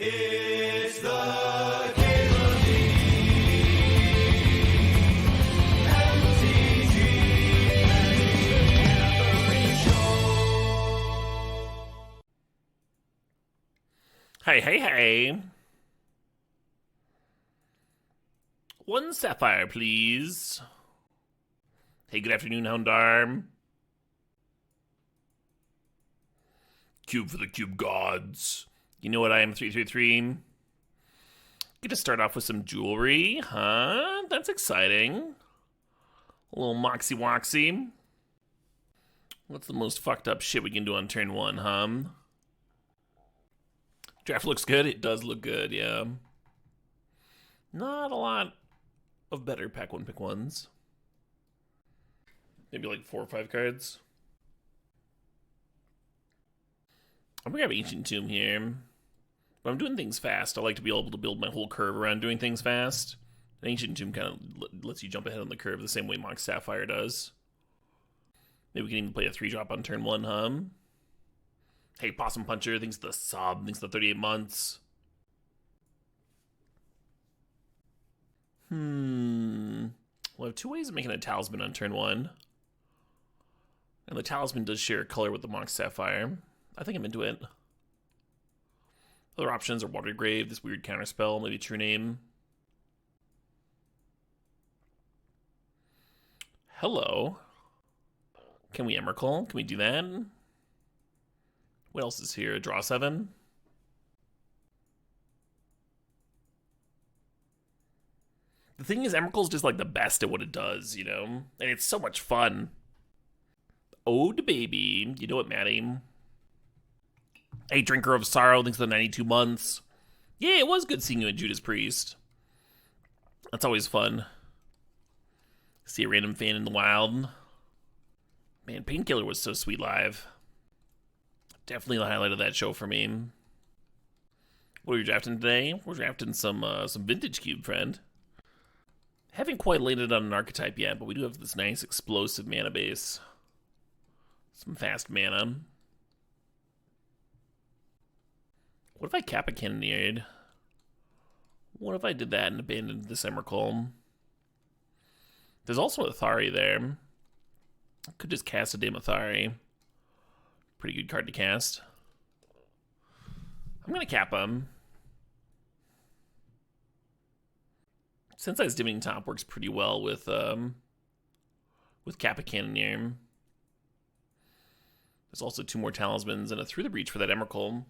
It's the Cable MTGO Show. Hey. One sapphire, please. Hey, good afternoon, Houndarm. Cube for the Cube Gods. You know what I am, 333? Get to start off with some jewelry, huh? That's exciting. A little moxie woxy. What's the most fucked up shit we can do on turn one, huh? Draft looks good. It does look good, yeah. Not a lot of better pack one pick ones. Maybe like 4 or 5 cards. I'm gonna grab Ancient Tomb here. But I'm doing things fast. I like to be able to build my whole curve around doing things fast. And Ancient Tomb kind of lets you jump ahead on the curve the same way Mox Sapphire does. Maybe we can even play a 3-drop on turn 1, huh? Hey, Possum Puncher, thanks to the sub, thanks to the 38 months. Well, I have 2 ways of making a Talisman on turn 1. And the Talisman does share a color with the Mox Sapphire. I think I'm into it. Other options are Watergrave, this weird counterspell, maybe True Name. Hello. Can we Emrakul? Can we do that? What else is here? Draw 7? The thing is, Emrakul's just like the best at what it does, you know? And it's so much fun. Ode baby. You know what, Maddie? Hey, Drinker of Sorrow, thanks for the 92 months. Yeah, it was good seeing you at Judas Priest. That's always fun. See a random fan in the wild. Man, Painkiller was so sweet live. Definitely the highlight of that show for me. What are you drafting today? We're drafting some Vintage Cube, friend. Haven't quite landed on an archetype yet, but we do have this nice explosive mana base. Some fast mana. What if I Kappa Cannoneered? What if I did that and abandoned this Emrakul? There's also a Thari there. I could just cast a damn Thari. Pretty good card to cast. I'm gonna Kappa him. Sensei's Dimming Top works pretty well with Kappa Cannoneer. There's also 2 more Talismans and a Through the Breach for that Emrakul.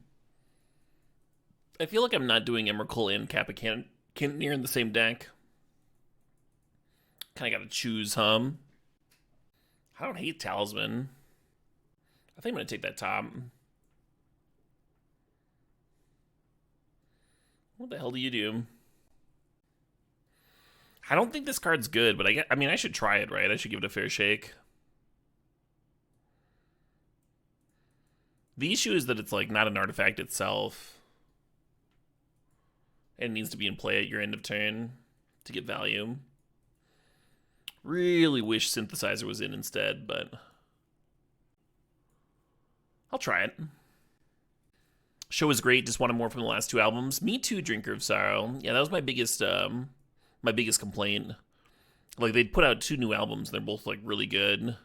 I feel like I'm not doing Emrakul and Kappa Cannoneer in the same deck. Kind of got to choose, huh? I don't hate Talisman. I think I'm going to take that top. What the hell do you do? I don't think this card's good, but I mean, I should try it, right? I should give it a fair shake. The issue is that it's like not an artifact itself. And it needs to be in play at your end of turn to get value. Really wish Synthesizer was in instead, but I'll try it. Show is great, just wanted more from the last 2 albums. Me too, Drinker of Sorrow. Yeah, that was my biggest complaint. Like, they'd put out 2 new albums, and they're both, like, really good.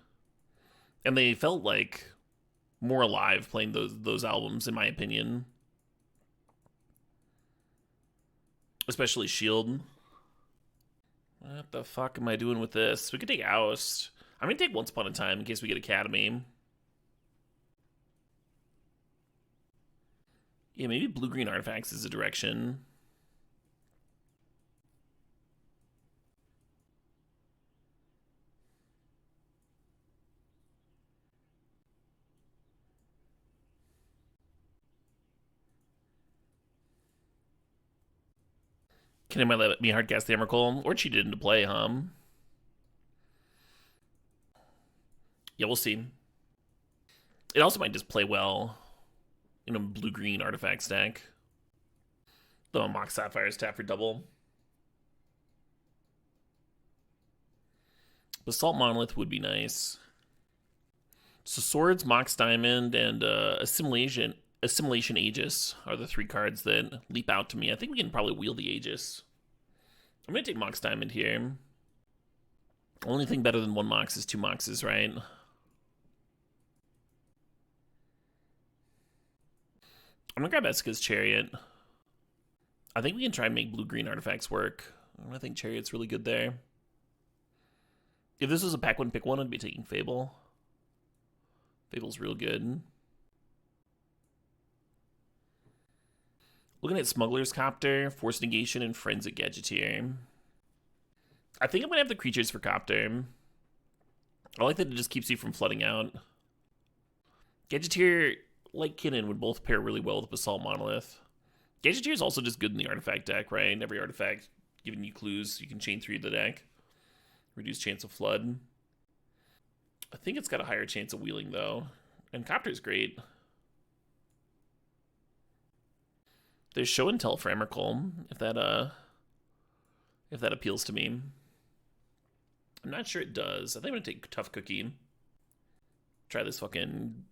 And they felt like more alive playing those albums, in my opinion. Especially Shield. What the fuck am I doing with this? We could take Oust. I'm gonna take Once Upon a Time in case we get Academy. Yeah, maybe blue-green artifacts is a direction. Can it might let me hardcast the Emrakul? Or cheat it into play, huh? Yeah, we'll see. It also might just play well in a blue-green artifact stack. The Mox Sapphires tap for double. Basalt Monolith would be nice. So Swords, Mox Diamond, and Assimilation Assimilation, Aegis are the 3 cards that leap out to me. I think we can probably wheel the Aegis. I'm going to take Mox Diamond here. Only thing better than 1 Mox is 2 Moxes, right? I'm going to grab Esika's Chariot. I think we can try and make blue-green artifacts work. I think Chariot's really good there. If this was a pack 1, pick 1, I'd be taking Fable. Fable's real good. Looking at Smuggler's Copter, Force Negation, and Forensic Gadgeteer. I think I'm going to have the creatures for Copter. I like that it just keeps you from flooding out. Gadgeteer, like Kinnan, would both pair really well with Basalt Monolith. Gadgeteer is also just good in the artifact deck, right? Every artifact giving you clues. You can chain 3 to the deck. Reduce chance of flood. I think it's got a higher chance of wheeling, though. And Copter's great. There's Show and Tell for Emrakul, if that appeals to me. I'm not sure it does. I think I'm gonna take Tough Cookie. Try this fucking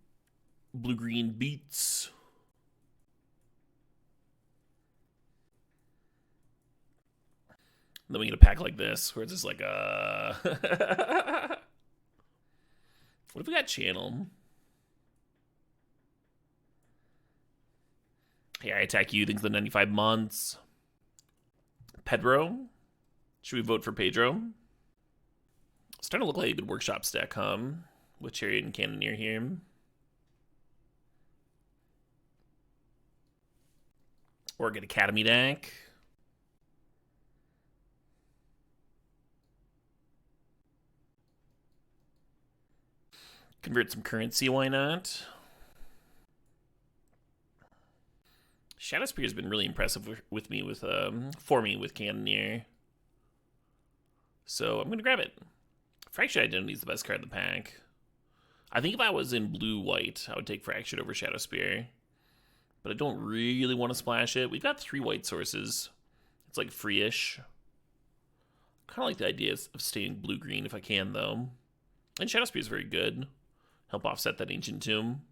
blue-green beats. Then we get a pack like this, where it's just like, What if we got Channel? Hey, I attack you, thanks for the 95 months. Pedro? Should we vote for Pedro? It's starting to look like a good workshop stack, huh? With Chariot and Cannoneer here. Or a good Academy deck. Convert some currency, why not? Shadowspear has been really impressive for me with Cannoneer. So I'm going to grab it. Fractured Identity is the best card in the pack. I think if I was in blue-white, I would take Fractured over Shadowspear. But I don't really want to splash it. We've got 3 white sources. It's like free-ish. Kind of like the idea of staying blue-green if I can, though. And Shadowspear is very good. Help offset that Ancient Tomb.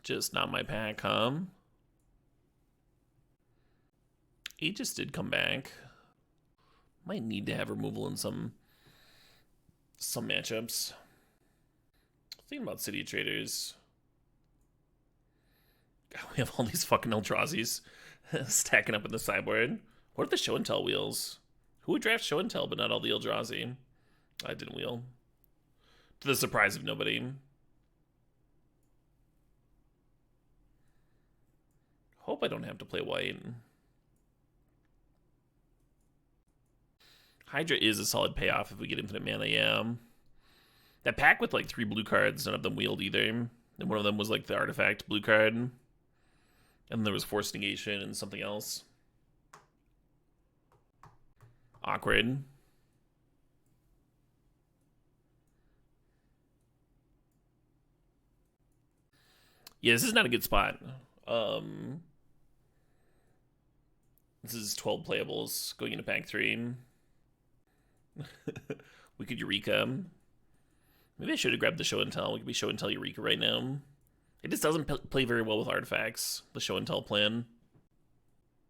Just not my pack, huh? Aegis did come back. Might need to have removal in some matchups. Thinking about City of Traders. God, we have all these fucking Eldrazi's stacking up in the sideboard. What are the Show and Tell wheels? Who would draft Show and Tell but not all the Eldrazi? I didn't wheel. To the surprise of nobody. Hope I don't have to play white. Hydra is a solid payoff if we get infinite mana, yeah. That pack with like 3 blue cards, none of them wheeled either. And one of them was like the artifact blue card. And then there was Force Negation and something else. Awkward. Yeah, this is not a good spot. This is 12 playables going into pack 3. We could Eureka. Maybe I should have grabbed the Show and Tell. We could be Show and Tell Eureka right now. It just doesn't play very well with artifacts, the Show and Tell plan.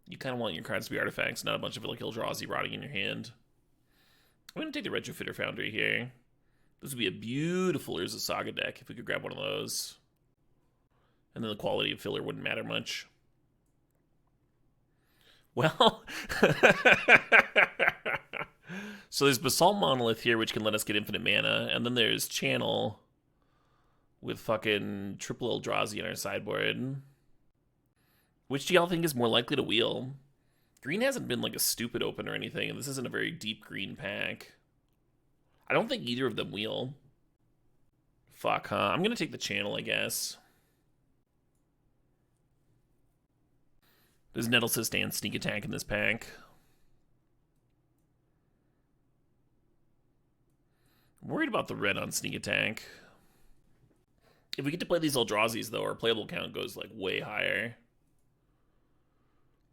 You kind of want your cards to be artifacts, not a bunch of like Eldrazi rotting in your hand. I'm going to take the Retrofitter Foundry here. This would be a beautiful Urza Saga deck if we could grab one of those. And then the quality of filler wouldn't matter much. Well, so there's Basalt Monolith here, which can let us get infinite mana, and then there's Channel with fucking triple Eldrazi on our sideboard. Which do y'all think is more likely to wheel? Green hasn't been like a stupid open or anything, and this isn't a very deep green pack. I don't think either of them wheel. Fuck, huh? I'm gonna take the Channel, I guess. There's Nettlesist and Sneak Attack in this pack. I'm worried about the red on Sneak Attack. If we get to play these Eldrazi's, though, our playable count goes, like, way higher.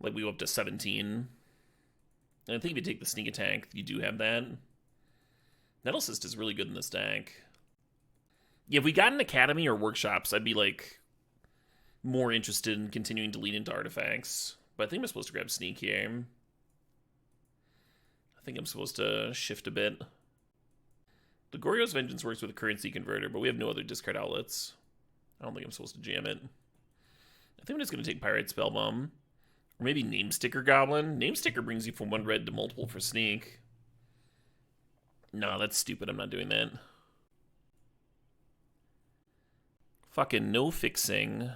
Like, we go up to 17. And I think if you take the Sneak Attack, you do have that. Nettlesist is really good in this deck. Yeah, if we got an Academy or Workshops, I'd be, like, more interested in continuing to lean into artifacts. But I think I'm supposed to grab Sneak here. I think I'm supposed to shift a bit. The Goryo's Vengeance works with a currency converter, but we have no other discard outlets. I don't think I'm supposed to jam it. I think I'm just going to take Pyrite Spellbomb. Or maybe Namesticker Goblin. Namesticker brings you from 1 red to multiple for Sneak. No, that's stupid. I'm not doing that. Fucking no fixing.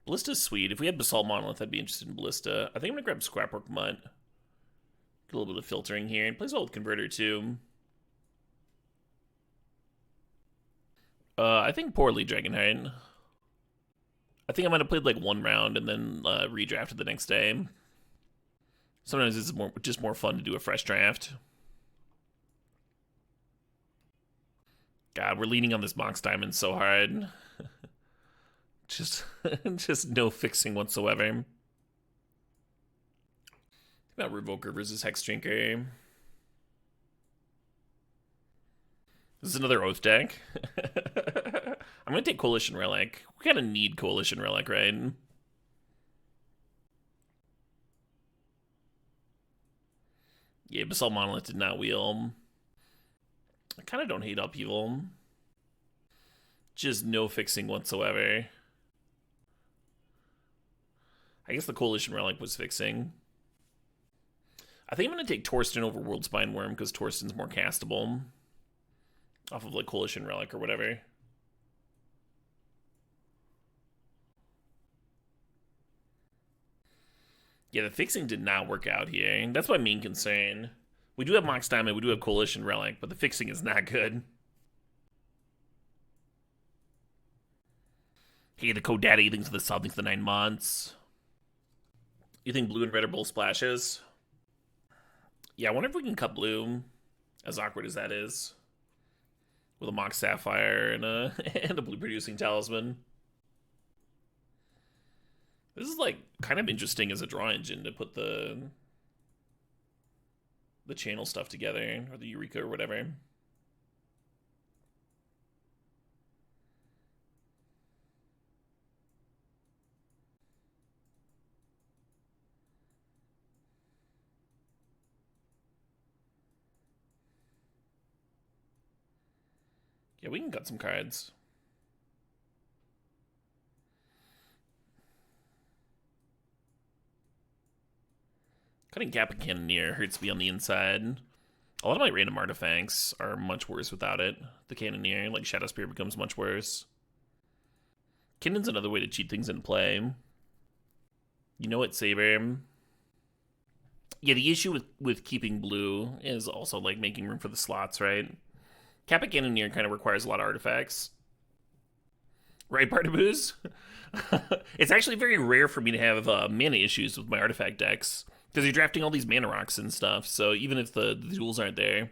Ballista's sweet. If we had Basalt Monolith, I'd be interested in Ballista. I think I'm going to grab Scrapwork Mutt. Get a little bit of filtering here. And plays well with Converter, too. I think poorly Dragonheart. I think I might have played like 1 round and then redrafted the next day. Sometimes it's just more fun to do a fresh draft. God, we're leaning on this Mox Diamond so hard. just no fixing whatsoever. Think about Revoker versus Hex Drinker. This is another Oath deck. I'm going to take Coalition Relic. We kind of need Coalition Relic, right? Yeah, Basalt Monolith did not wheel. I kind of don't hate Upheaval. Just no fixing whatsoever. I guess the Coalition Relic was fixing. I think I'm going to take Torsten over World Spine Worm because Torsten's more castable. Off of like Coalition Relic or whatever. Yeah, the fixing did not work out here. That's my main concern. We do have Mox Diamond, we do have Coalition Relic, but the fixing is not good. Hey, the Code Daddy thinks the sub thinks the 9 months. You think blue and red are both splashes? Yeah, I wonder if we can cut blue, as awkward as that is. With a Mox Sapphire and a blue producing talisman. This is like kind of interesting as a draw engine to put the channel stuff together, or the Eureka or whatever. Yeah, we can cut some cards. Cutting Gap and Cannoneer hurts me on the inside. A lot of my random artifacts are much worse without it. The Cannoneer, like Shadow Spear, becomes much worse. Kindon's another way to cheat things in play. You know what, Saber? Yeah, the issue with keeping blue is also like making room for the slots, right? Kappa Cannoneer kind of requires a lot of artifacts. Right, Bartaboos? It's actually very rare for me to have mana issues with my artifact decks. Because you're drafting all these mana rocks and stuff, so even if the duels aren't there,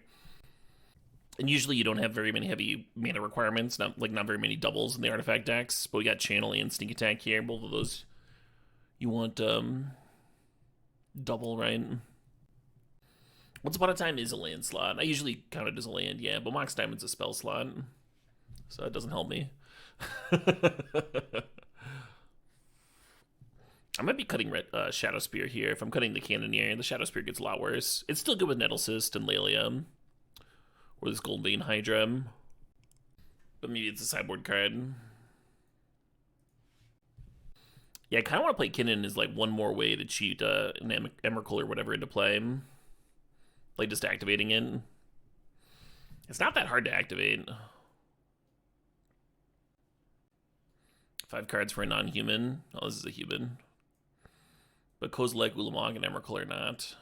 and usually you don't have very many heavy mana requirements, not very many doubles in the artifact decks, but we got Channel and Sneak Attack here, both of those you want double, right? Once Upon a Time is a land slot. I usually count it as a land, yeah, but Mox Diamond's a spell slot, so it doesn't help me. I might be cutting Shadow Spear here. If I'm cutting the Cannoneer, the Shadow Spear gets a lot worse. It's still good with Nettlecyst and Laelium. Or this Golden Vein Hydra. But maybe it's a sideboard card. Yeah, I kind of want to play Kinnan as like one more way to cheat an Emrakul or whatever into play. Like just activating it. It's not that hard to activate. 5 cards for a non-human. Oh, this is a human. But Kozilek, Ulamog, and Emrakul are not.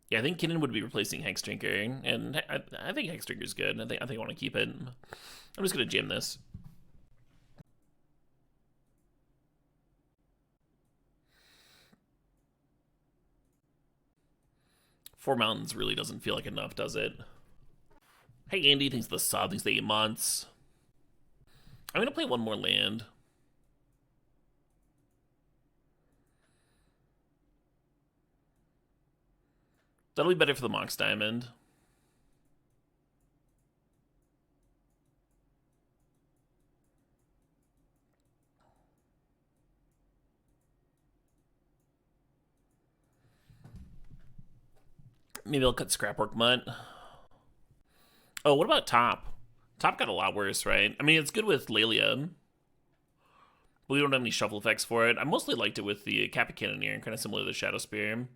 Yeah, I think Kinnan would be replacing Hexdrinker, and I think Hexdrinker's good. I think I want to keep it. I'm just gonna jam this. Four Mountains really doesn't feel like enough, does it? Hey, Andy thinks the sub thinks the 8 months. I'm gonna play one more land. That'll be better for the Mox Diamond. Maybe I'll cut Scrapwork Mutt. Oh, what about Top? Top got a lot worse, right? I mean, it's good with Lelia, but we don't have any shuffle effects for it. I mostly liked it with the Kappa Cannoneer, kind of similar to the Shadow Spear.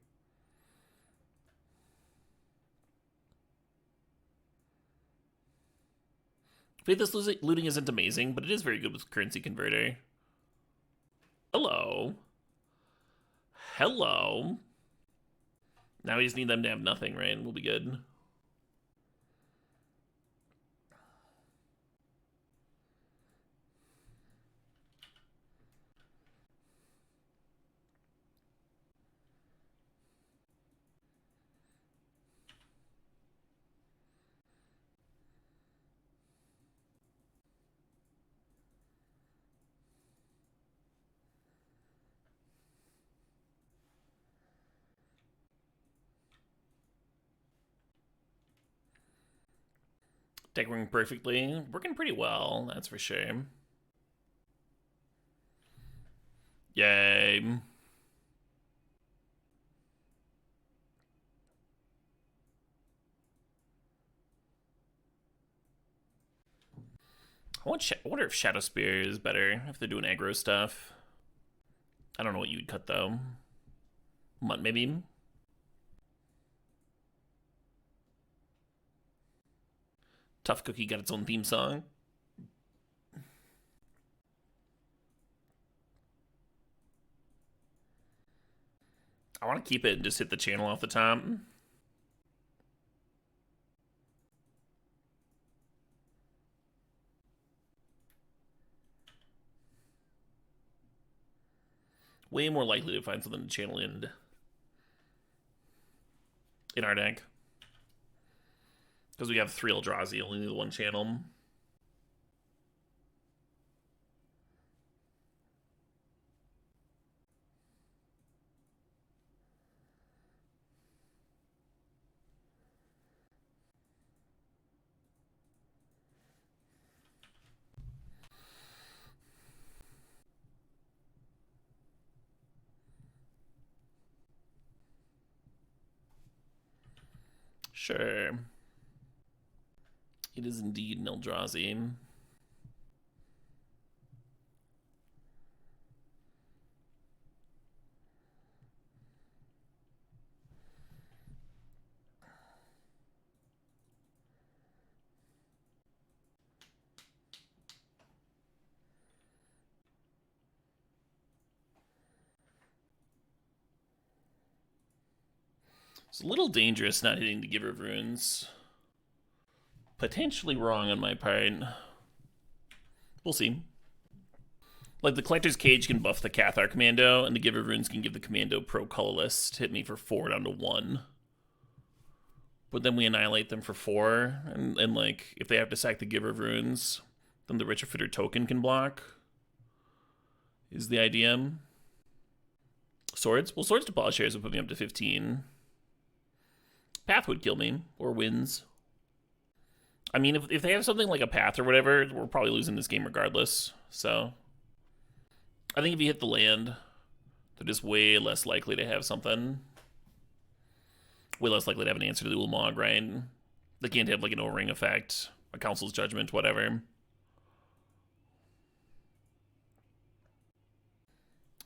Faithless Looting isn't amazing, but it is very good with Currency Converter. Hello. Hello. Now we just need them to have nothing, right? We'll be good. Deck working perfectly. Working pretty well, that's for sure. Yay. I wonder if Shadow Spear is better if they're doing aggro stuff. I don't know what you'd cut though. Mutt maybe? Tough Cookie got its own theme song. I want to keep it and just hit the channel off the top. Way more likely to find something to channel in our deck. Because we have 3 Eldrazi, only need the 1 channel. Sure. It is indeed an Eldrazi. It's a little dangerous not hitting the Giver of Runes. Potentially wrong on my part. We'll see. Like, the Collector's Cage can buff the Cathar Commando, and the Giver of Runes can give the Commando pro colorless to hit me for 4 down to 1. But then we annihilate them for 4, and like, if they have to sack the Giver of Runes, then the Richer Fitter token can block. Is the idea. Swords? Well, Swords to Plowshares would put me up to 15. Path would kill me, or Winds. I mean, if they have something like a Path or whatever, we're probably losing this game regardless. So, I think if you hit the land, they're just way less likely to have something. Way less likely to have an answer to the Ulamog, right? They can't have like an O-ring effect, a Council's Judgment, whatever.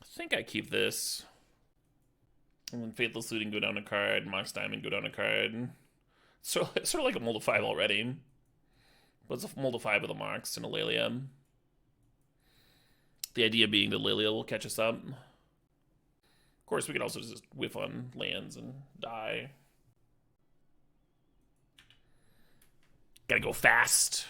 I think I keep this. And then Faithless Looting go down a card, Mox Diamond go down a card. So it's sort of like a mold of 5 already. But it's a mold of 5 with a Mox and a Lelia. The idea being that Lelia will catch us up. Of course, we could also just whiff on lands and die. Gotta go fast.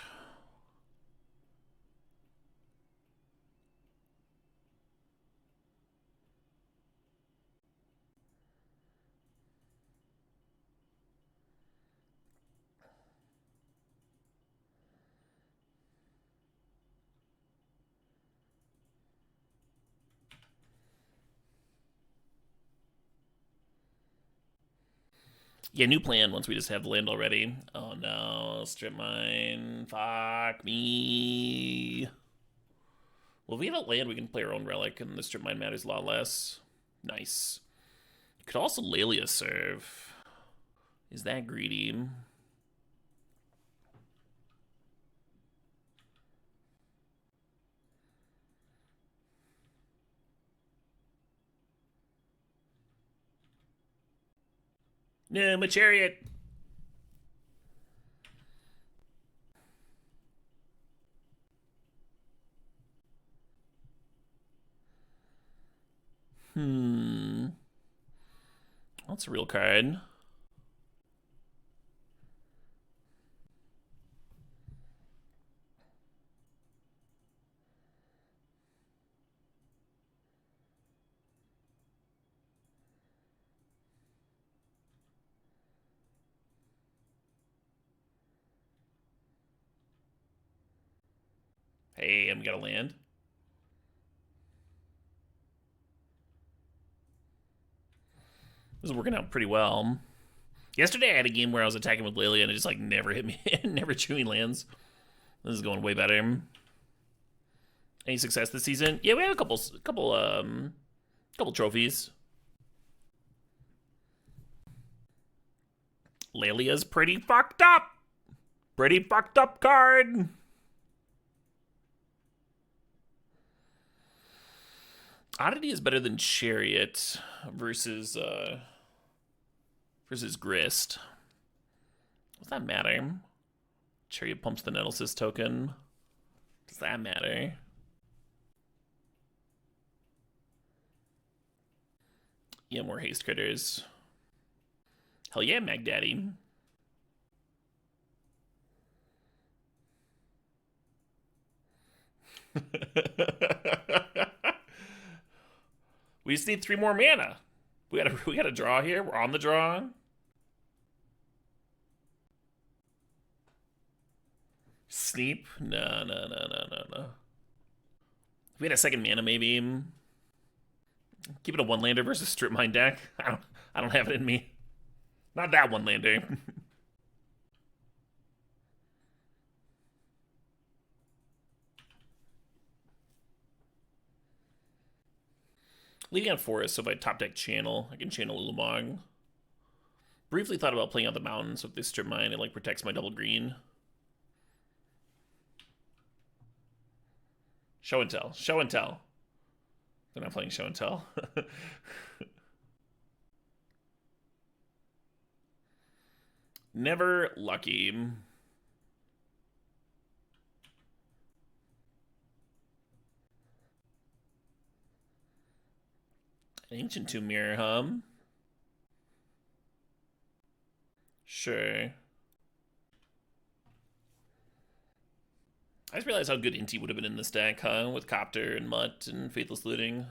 Yeah, new plan once we just have land already. Oh no, strip mine. Fuck me. Well, if we have a land, we can play our own relic, and the strip mine matters a lot less. Nice. You could also Lelia serve. is that greedy. No, my chariot. That's a real card. Hey, I'm gonna land. This is working out pretty well. Yesterday I had a game where I was attacking with Lily and it just like never hit me, never chewing lands. This is going way better. Any success this season? Yeah, we have a couple trophies. Lelia's pretty fucked up. Pretty fucked up card. Oddity is better than Chariot versus Grist. Does that matter? Chariot pumps the Nettlesis token. Does that matter? Yeah, more haste critters. Hell yeah, Mag Daddy. We just need 3 more mana. We gotta draw here. We're on the draw. Sneep? No. If we had a second mana, maybe. Keep it a 1-lander versus Strip Mine deck. I don't have it in me. Not that 1-lander. Leaving on Forest, so if I top deck Channel, I can channel Ulamog. Briefly thought about playing out the mountain, so if they Strip Mine, it like protects my double green. Show and tell. Show and tell. They're not playing show and tell. Never lucky. Ancient Tomb Mirror, huh? Sure. I just realized how good Inti would have been in this deck, huh? With Copter and Mutt and Faithless Looting.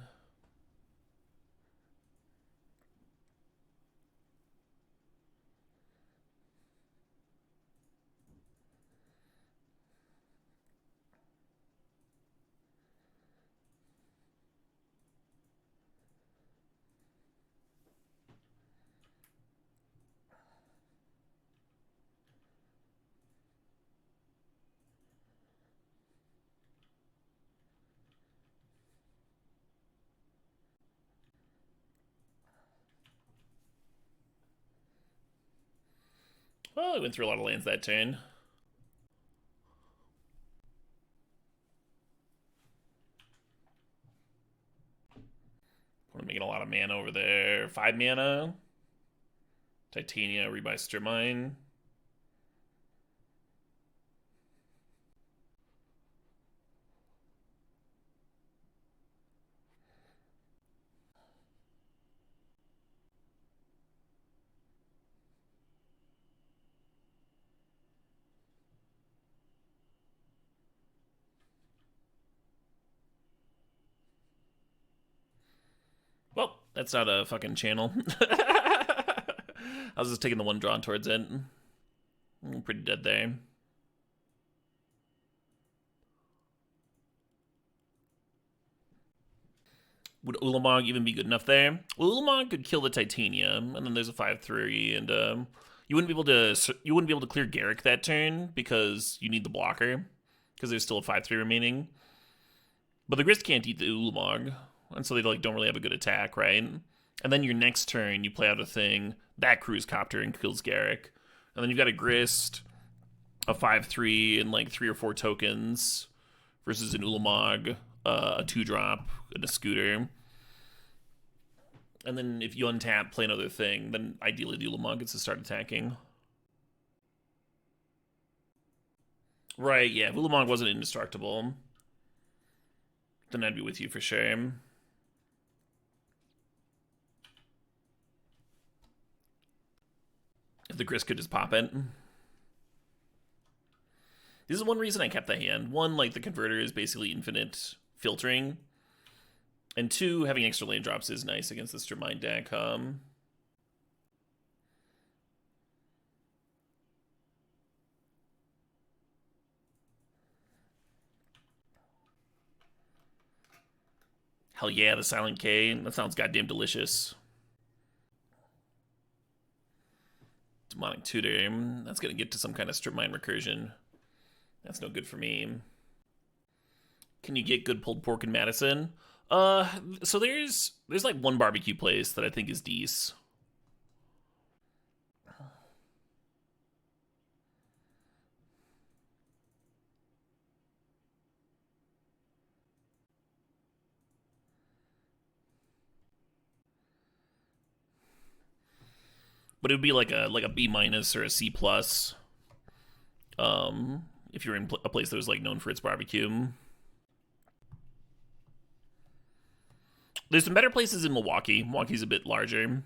Well, we went through a lot of lands that turn. We're making a lot of mana over there. 5 mana. Titania, rebuy Strip Mine. Well, that's not a fucking channel. I was just taking the one drawn towards it. I'm pretty dead there. Would Ulamog even be good enough there? Well, Ulamog could kill the Titania, and then there's a 5/3, and you wouldn't be able to clear Garrick that turn because you need the blocker because there's still a 5/3 remaining. But the Grist can't eat the Ulamog, and so they like don't really have a good attack, right? And then your next turn, you play out a thing, that cruise copter and kills Garrick. And then you've got a Grist, a 5/3, and like 3 or 4 tokens versus an Ulamog, a 2-drop, and a Scooter. And then if you untap, play another thing, then ideally the Ulamog gets to start attacking. Right, yeah, if Ulamog wasn't indestructible, then I'd be with you for sure. If the Grist could just pop it. This is one reason I kept that hand. One, like, the converter is basically infinite filtering. And 2, having extra lane drops is nice against this Jermaine deck. Hell yeah, the Silent K. That sounds goddamn delicious. Demonic Tutor. That's going to get to some kind of strip mine recursion. That's no good for me. Can you get good pulled pork in Madison? So there's like one barbecue place that I think is decent. But it would be like a B- or a C+. If you're in a place that was like known for its barbecue. There's some better places in Milwaukee. Milwaukee's a bit larger.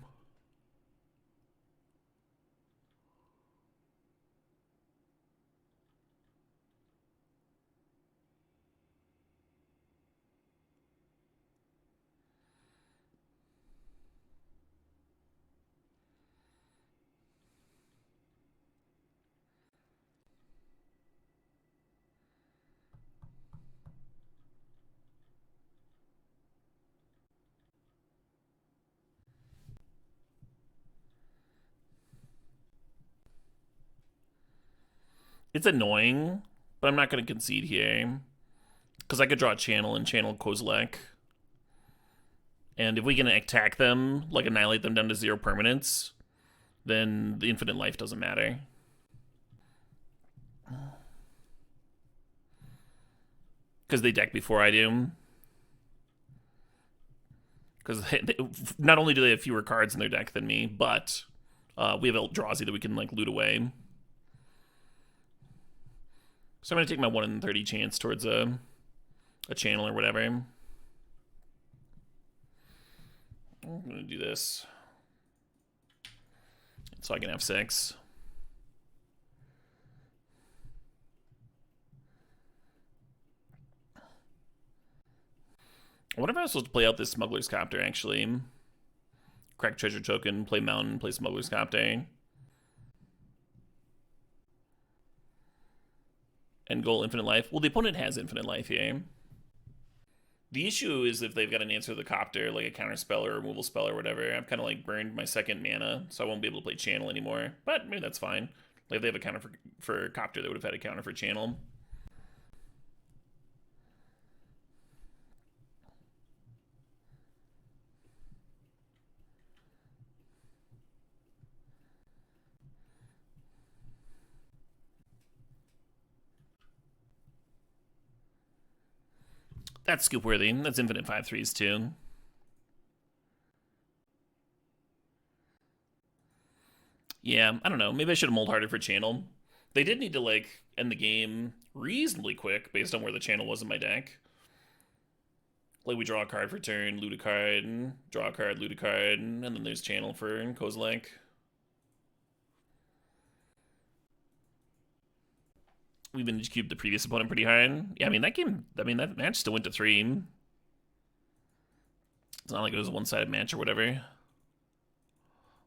It's annoying, but I'm not going to concede here. Because I could draw a channel and channel Kozilek. And if we can attack them, like annihilate them down to 0 permanents, then the infinite life doesn't matter. Because they deck before I do. Because not only do they have fewer cards in their deck than me, but we have ELDRAZI that we can like loot away. So I'm going to take my 1 in 30 chance towards a channel or whatever. I'm going to do this. So I can have 6. I wonder if I was supposed to play out this Smuggler's Copter, actually. Crack Treasure Token, play Mountain, play Smuggler's Copter. End goal, infinite life. Well, the opponent has infinite life here. The issue is if they've got an answer to the Copter, like a counter spell or a removal spell or whatever, I've kind of like burned my 2nd mana, so I won't be able to play Channel anymore. But maybe that's fine. Like if they have a counter for Copter, they would have had a counter for Channel. That's scoop worthy. That's infinite 5/3s too. Yeah, I don't know. Maybe I should have mulled harder for channel. They did need to like end the game reasonably quick based on where the channel was in my deck. Like we draw a card for turn, loot a card, draw a card, loot a card, and then there's channel for Kozilek. We vintage cubed the previous opponent pretty hard. Yeah, I mean that match still went to 3. It's not like it was a one-sided match or whatever.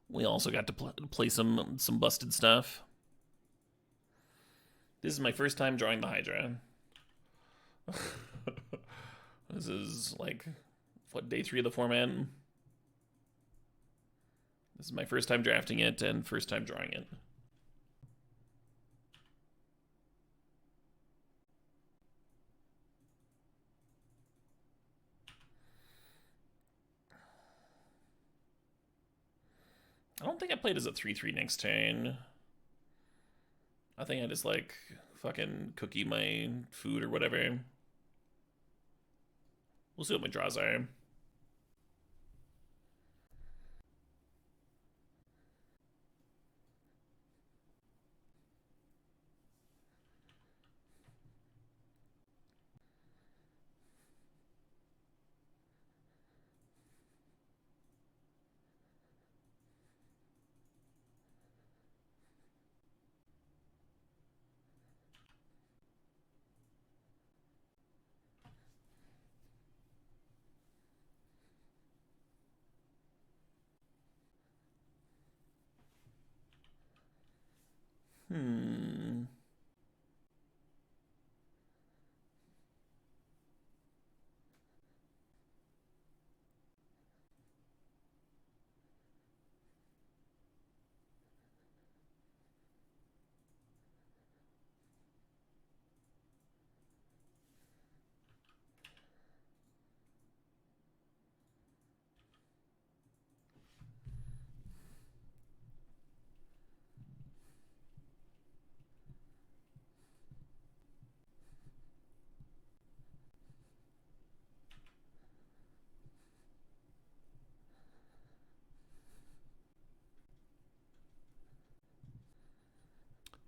We also got to play some busted stuff. This is my first time drawing the Hydra. This is like, what, day 3 of the format? This is my first time drafting it and first time drawing it. I don't think I played as a 3/3 next turn. I think I just like fucking cookie my food or whatever. We'll see what my draws are.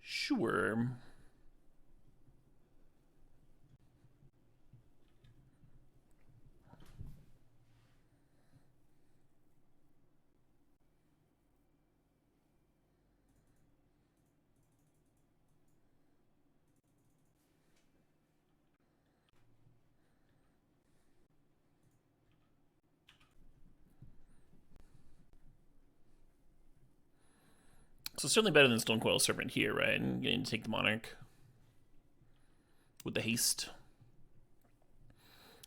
Sure. So certainly better than Stonecoil Serpent here, right? And getting to take the Monarch with the haste.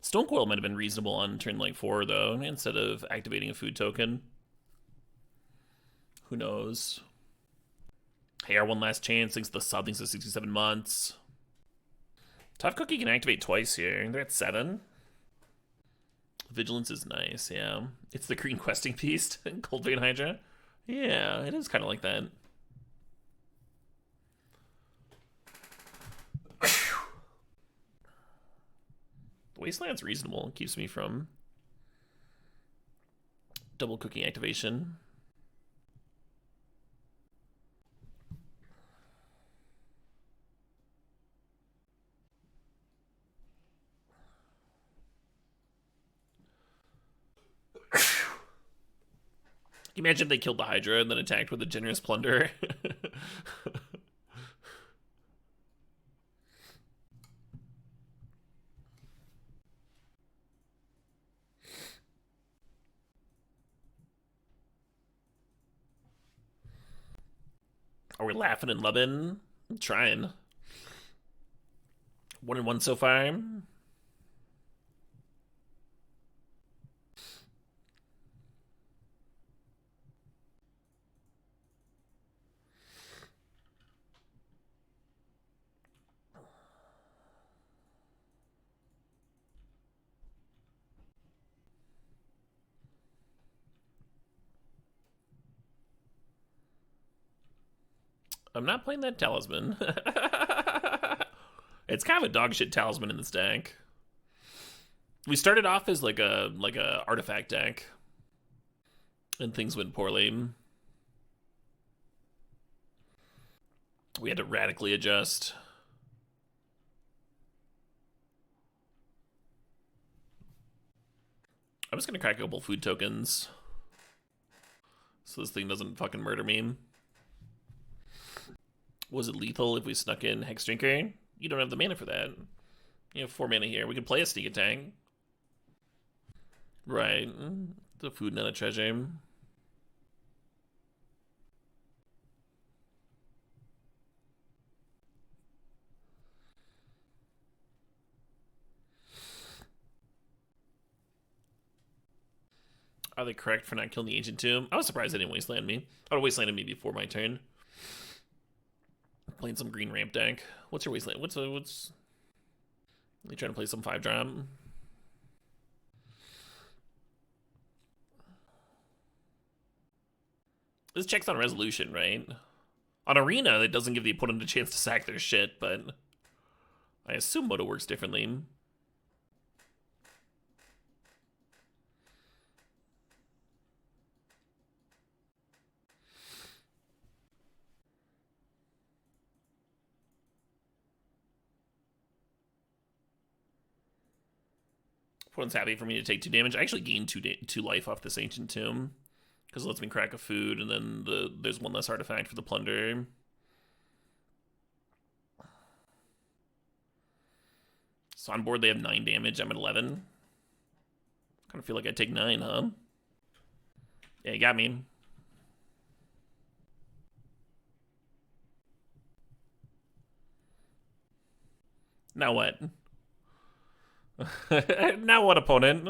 Stonecoil might have been reasonable on turn like 4 though, instead of activating a food token. Who knows? Hey, our one last chance. Thanks to the sub. Thanks to 67 months. Tough Cookie can activate twice here. They're at 7. Vigilance is nice, yeah. It's the green questing beast. Cultivate Hydra. Yeah, it is kind of like that. The Wasteland's reasonable. It keeps me from double cooking activation. Can you imagine if they killed the Hydra and then attacked with a generous plunder? Are we laughing and loving? I'm trying. 1-1 so far. I'm not playing that talisman. It's kind of a dogshit talisman in this deck. We started off as like a artifact deck, and things went poorly. We had to radically adjust. I'm just gonna crack a couple food tokens so this thing doesn't fucking murder me. Was it lethal if we snuck in Hex Drinker? You don't have the mana for that. You have 4 mana here. We could play a sneak attack. Right. The food, not a treasure. Are they correct for not killing the Ancient Tomb? I was surprised they didn't wasteland me. I would have wastelanded me before my turn. Playing some green ramp deck. What's your wasteland? What's are you trying to play some 5-drop? This checks on resolution, right? On Arena, it doesn't give the opponent a chance to sack their shit, but I assume Moto works differently. Opponent's happy for me to take 2 damage. I actually gained 2 life off this Ancient Tomb, because it lets me crack a food, and then there's 1 less artifact for the Plunder. So on board they have 9 damage, I'm at 11. Kind of feel like I'd take 9, huh? Yeah, you got me. Now what? Now what, opponent?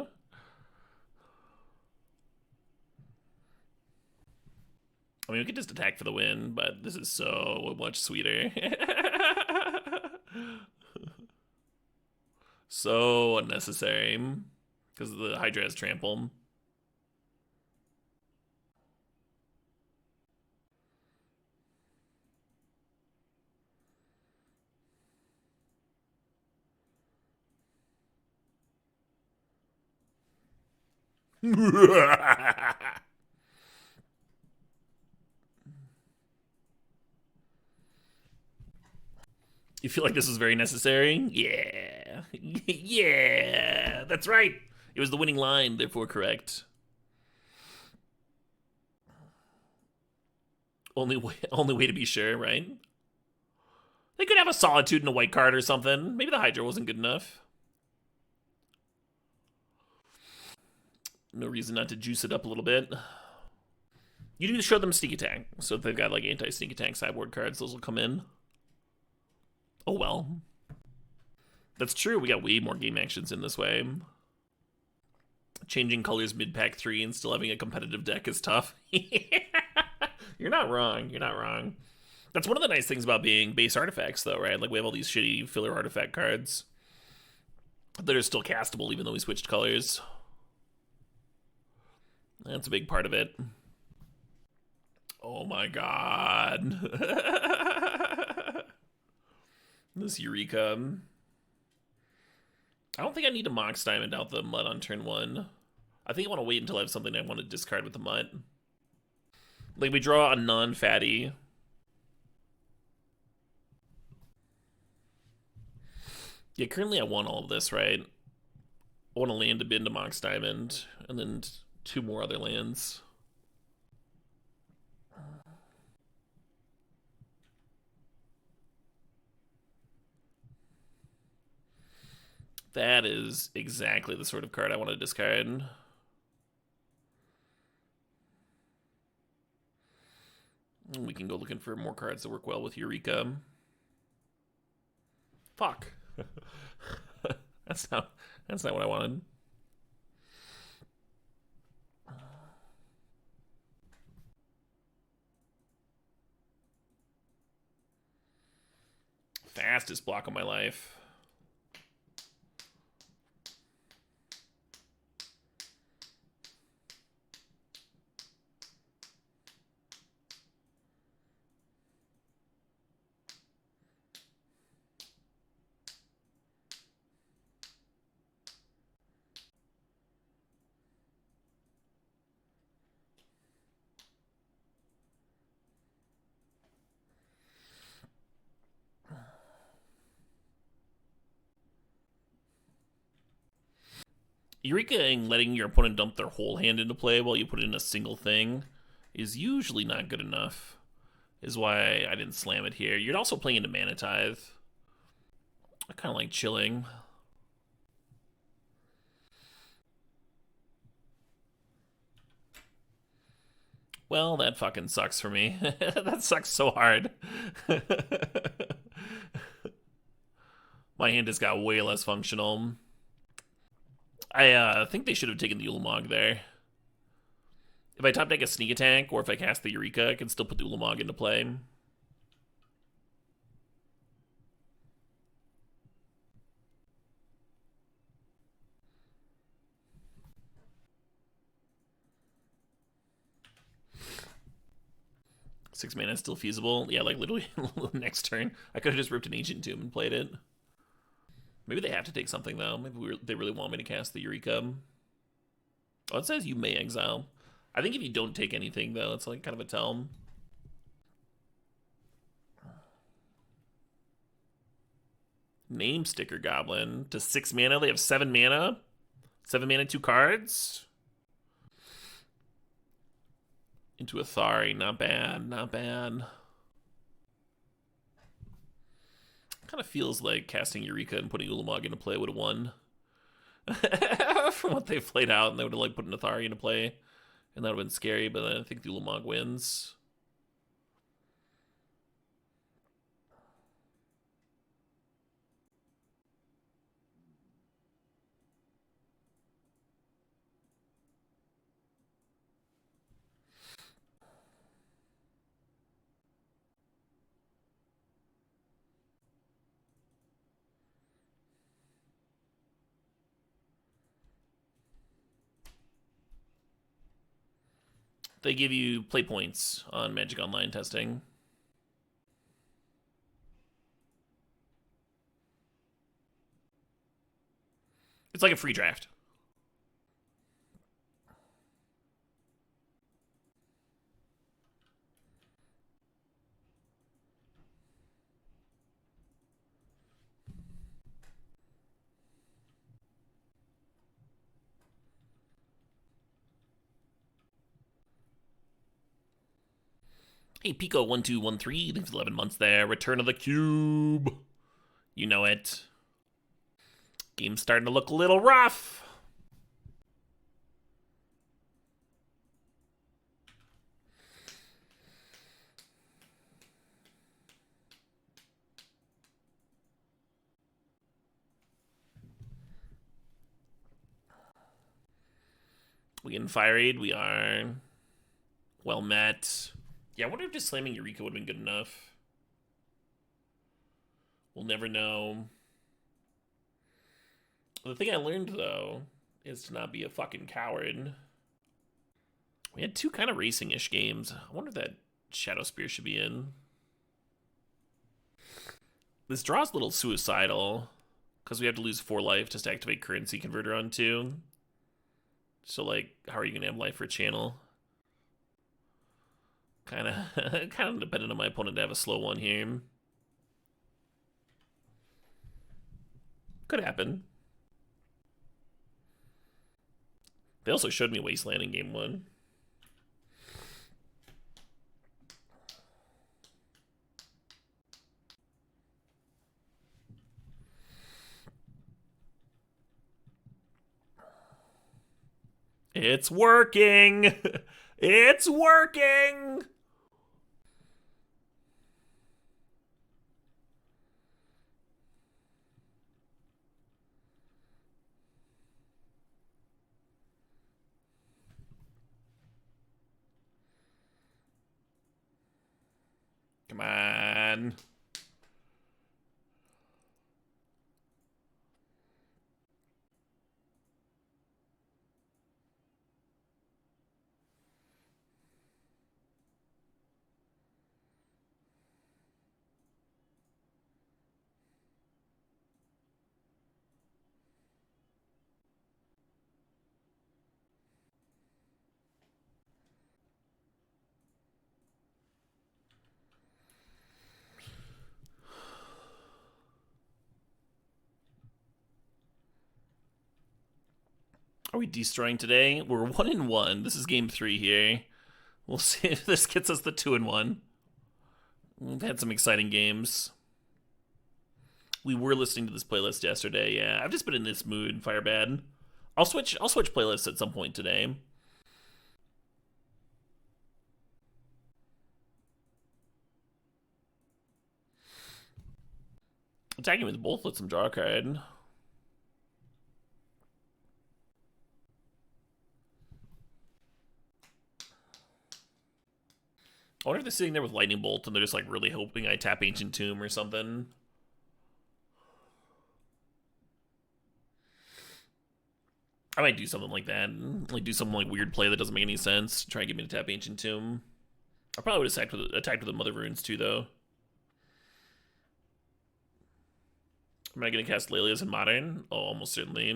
I mean, we could just attack for the win, but this is so much sweeter. So unnecessary. Because the Hydra has trample. You feel like this was very necessary? Yeah. Yeah. That's right. It was the winning line, therefore correct. Only way to be sure, right? They could have a Solitude and a white card or something. Maybe the Hydra wasn't good enough. No reason not to juice it up a little bit. You do show them sneak attack. So if they've got like anti-sneak attack sideboard cards, those will come in. Oh well. That's true, we got way more game actions in this way. Changing colors mid-pack 3 and still having a competitive deck is tough. You're not wrong, you're not wrong. That's one of the nice things about being base artifacts though, right? Like we have all these shitty filler artifact cards that are still castable even though we switched colors. That's a big part of it. Oh my god. This Eureka. I don't think I need to Mox Diamond out the Mutt on turn 1. I think I want to wait until I have something I want to discard with the Mutt. Like, we draw a non-fatty. Yeah, currently I want all of this, right? I want to land a bin to Mox Diamond, and then 2 more other lands. That is exactly the sort of card I want to discard. We can go looking for more cards that work well with Eureka. Fuck. That's not what I wanted. Fastest block of my life. Eureka and letting your opponent dump their whole hand into play while you put in a single thing is usually not good enough. Is why I didn't slam it here. You're also playing into Mana Tithe. I kind of like chilling. Well, that fucking sucks for me. That sucks so hard. My hand has got way less functional. I think they should have taken the Ulamog there. If I top deck a sneak attack, or if I cast the Eureka, I can still put the Ulamog into play. 6 mana is still feasible. Yeah, like literally next turn. I could have just ripped an Ancient Tomb and played it. Maybe they have to take something, though. Maybe they really want me to cast the Eureka. Oh, it says you may exile. I think if you don't take anything, though, it's like kind of a tell. Name Sticker Goblin to 6 mana. They have 7 mana. 7 mana, 2 cards. Into Athari. Not bad, not bad. Kind of feels like casting Eureka and putting Ulamog into play would have won. From what they've played out, and they would have like put an Athari into play. And that would have been scary, but I think the Ulamog wins. They give you play points on Magic Online testing. It's like a free draft. Hey, Pico1213, thanks for 11 months there. Return of the Cube. You know it. Game's starting to look a little rough. We in Fire Aid, we are well met. Yeah, I wonder if just slamming Eureka would have been good enough. We'll never know. The thing I learned, though, is to not be a fucking coward. We had 2 kind of racing-ish games. I wonder if that Shadow Spear should be in. This draw's a little suicidal, because we have to lose 4 life just to activate Currency Converter on 2. So, like, how are you going to have life for channel? Kind of dependent on my opponent to have a slow one here. Could happen. They also showed me Wasteland in game 1. It's working! It's working! Come on. Are we destroying today? We're 1-1. This is game 3 here. We'll see if this gets us the 2-1. We've had some exciting games. We were listening to this playlist yesterday. Yeah, I've just been in this mood, Firebad. I'll switch playlists at some point today. Attacking with both lets them draw a card. I wonder if they're sitting there with Lightning Bolt and they're just like really hoping I tap Ancient Tomb or something. I might do something like that. Like do some like weird play that doesn't make any sense. Try and get me to tap Ancient Tomb. I probably would have attacked with the Mother Runes too, though. Am I gonna cast Lelias in Modern? Oh, almost certainly.